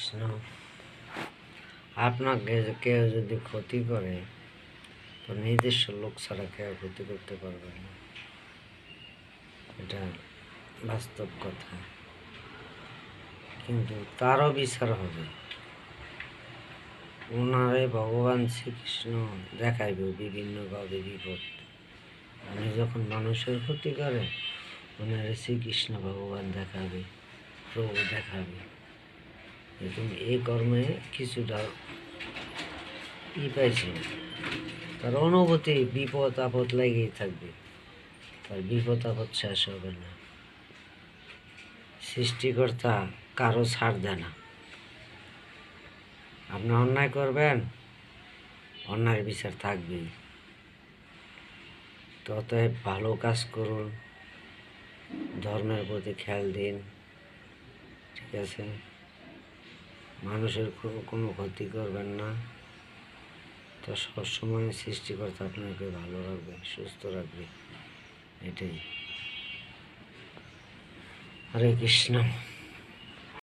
কৃষ্ণ। আপনাকে কেউ যদি ক্ষতি করে তো নিজস্ব লোক ছাড়া কেউ ক্ষতি করতে পারবে না, এটা বাস্তব কথা। কিন্তু তারও বিচার হবে। ওনারে ভগবান শ্রীকৃষ্ণ দেখাইবে বিভিন্নভাবে বিপদ। উনি যখন মানুষের ক্ষতি করে ওনারে শ্রীকৃষ্ণ ভগবান দেখাবে, প্রভু দেখাবে তুমি এই কর্মে কিছুটা পাইছি। তার অনুভূতি বিপদ আপদ লেগেই থাকবে, তার বিপদ আপদ শেষ হবে না। সৃষ্টিকর্তা কারো ছাড় দেয় না। আপনি অন্যায় করবেন, অন্যায়ের বিচার থাকবেই। তো অতএব ভালো কাজ করুন, ধর্মের প্রতি খেয়াল দিন, ঠিক আছে? মানুষের কোনো ক্ষতি করবেন না। তো সবসময় সৃষ্টিকর্তা আপনাকে ভালো রাখবে, সুস্থ রাখবে, এটাই। হরে কৃষ্ণ।